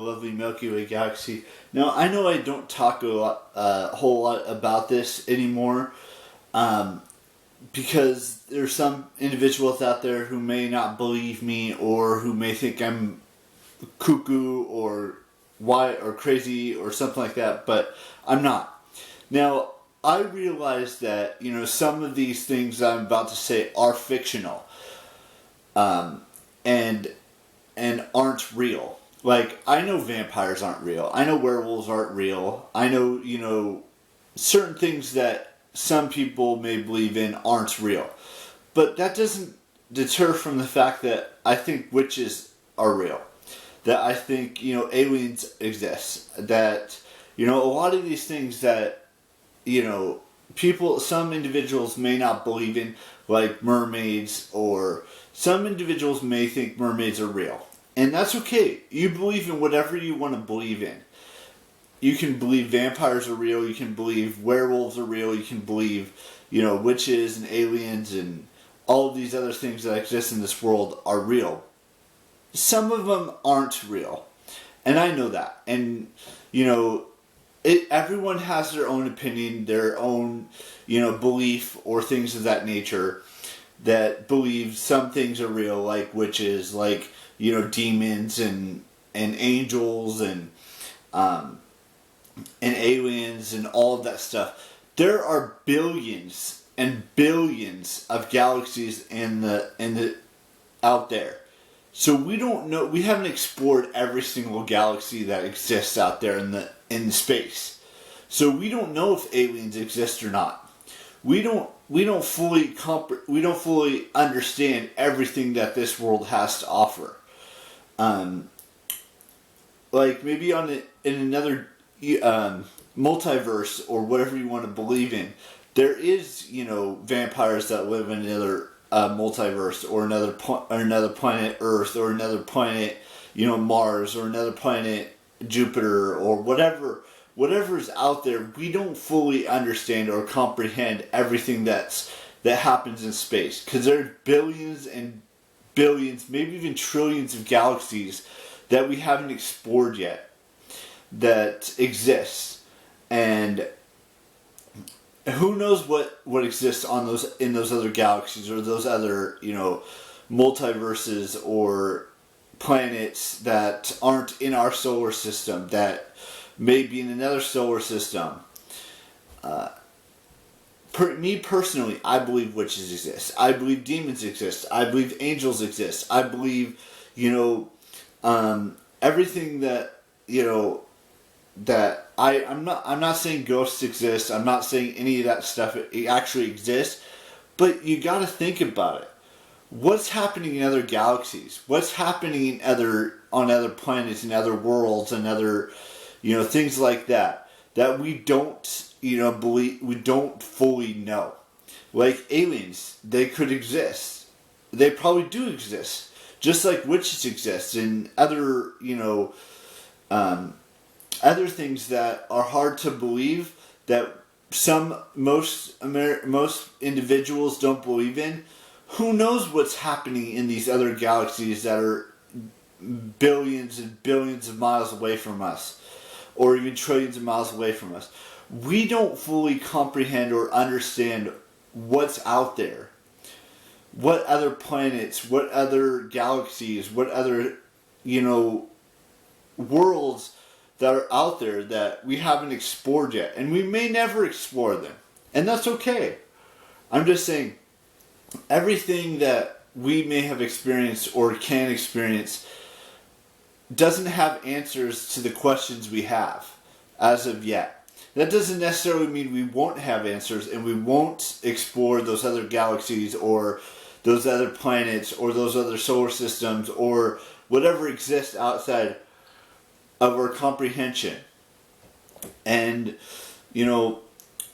lovely Milky Way galaxy. Now, I know I don't talk a whole lot about this anymore, because there's some individuals out there who may not believe me, or who may think I'm cuckoo or crazy or something like that, but I'm not. Now, I realize that, some of these things I'm about to say are fictional, and aren't real. Like, I know vampires aren't real. I know werewolves aren't real. I know, certain things that some people may believe in aren't real. But that doesn't deter from the fact that I think witches are real. That I think, aliens exist. That, a lot of these things that, some individuals may not believe in, like mermaids, or some individuals may think mermaids are real. And that's okay. You believe in whatever you want to believe in. You can believe vampires are real, you can believe werewolves are real, you can believe, witches and aliens and all of these other things that exist in this world are real. Some of them aren't real. And I know that. And, everyone has their own opinion, their own, belief or things of that nature that believe some things are real, like witches, like, demons and angels and aliens and all of that stuff. There are billions and billions of galaxies in the out there. So we don't know. We haven't explored every single galaxy that exists out there in space. So we don't know if aliens exist or not. We don't fully understand everything that this world has to offer. Like maybe in another multiverse or whatever you want to believe in, there is vampires that live in another multiverse or another planet Earth or another planet Mars or another planet Jupiter or whatever's out there. We don't fully understand or comprehend everything that happens in space, because there are billions and billions, maybe even trillions of galaxies that we haven't explored yet that exists. And who knows what exists in those other galaxies or those other, multiverses or planets that aren't in our solar system, that may be in another solar system. Me personally, I believe witches exist. I believe demons exist. I believe angels exist. I believe, everything that, that I'm not saying ghosts exist. I'm not saying any of that stuff it actually exists. But you got to think about it. What's happening in other galaxies? What's happening on other planets and other worlds and other, things like that we don't, we don't fully know. Like aliens, they could exist. They probably do exist. Just like witches exist and other, other things that are hard to believe that most individuals don't believe in. Who knows what's happening in these other galaxies that are billions and billions of miles away from us, or even trillions of miles away from us. We don't fully comprehend or understand what's out there. What other planets, what other galaxies, what other, worlds that are out there that we haven't explored yet. And we may never explore them. And that's okay. I'm just saying, everything that we may have experienced or can experience doesn't have answers to the questions we have as of yet. That doesn't necessarily mean we won't have answers and we won't explore those other galaxies or those other planets or those other solar systems or whatever exists outside of our comprehension. And,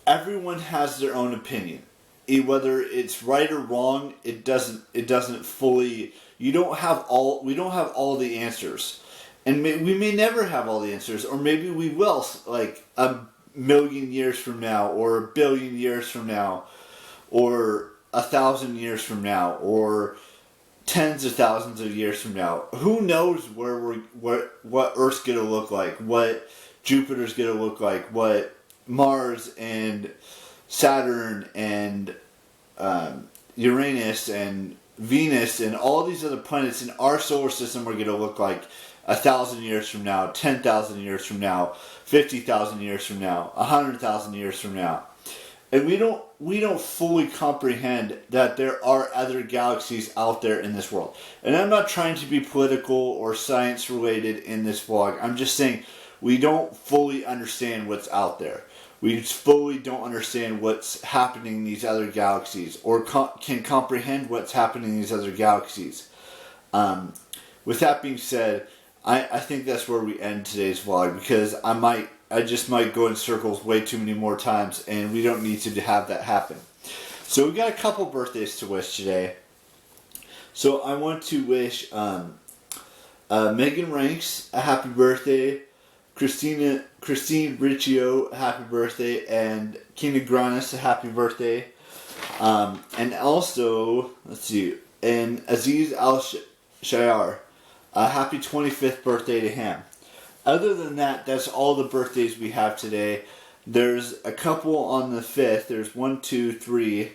everyone has their own opinion. Whether it's right or wrong, it doesn't fully, we don't have all the answers. And we may never have all the answers, or maybe we will, like a million years from now, or a billion years from now, or 1,000 years from now, or tens of thousands of years from now. Who knows what Earth's gonna look like, what Jupiter's gonna look like, what Mars and Saturn and Uranus and Venus and all these other planets in our solar system are gonna look like 1,000 years from now, 10,000 years from now, 50,000 years from now, 100,000 years from now. And we don't fully comprehend that there are other galaxies out there in this world. And I'm not trying to be political or science related in this vlog. I'm just saying we don't fully understand what's out there. We fully don't understand what's happening in these other galaxies, or can comprehend what's happening in these other galaxies. With that being said, I think that's where we end today's vlog, because I just might go in circles way too many more times, and we don't need to have that happen. So we got a couple birthdays to wish today. So I want to wish Megan Ranks a happy birthday, Christine Riccio a happy birthday, and Kina Granis a happy birthday. And also, let's see, and Aziz Al-Shayar, a happy 25th birthday to him. Other than that, that's all the birthdays we have today. There's a couple on the 5th. There's 1, 2, 3,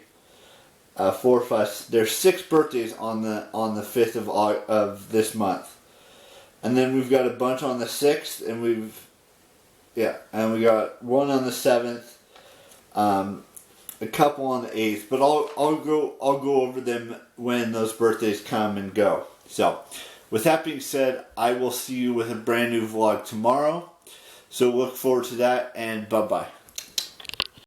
4, 5. There's 6 birthdays on the 5th of this month. And then we've got a bunch on the 6th, and we got one on the 7th, a couple on the 8th. But I'll go over them when those birthdays come and go. So, with that being said, I will see you with a brand new vlog tomorrow. So look forward to that, and bye-bye.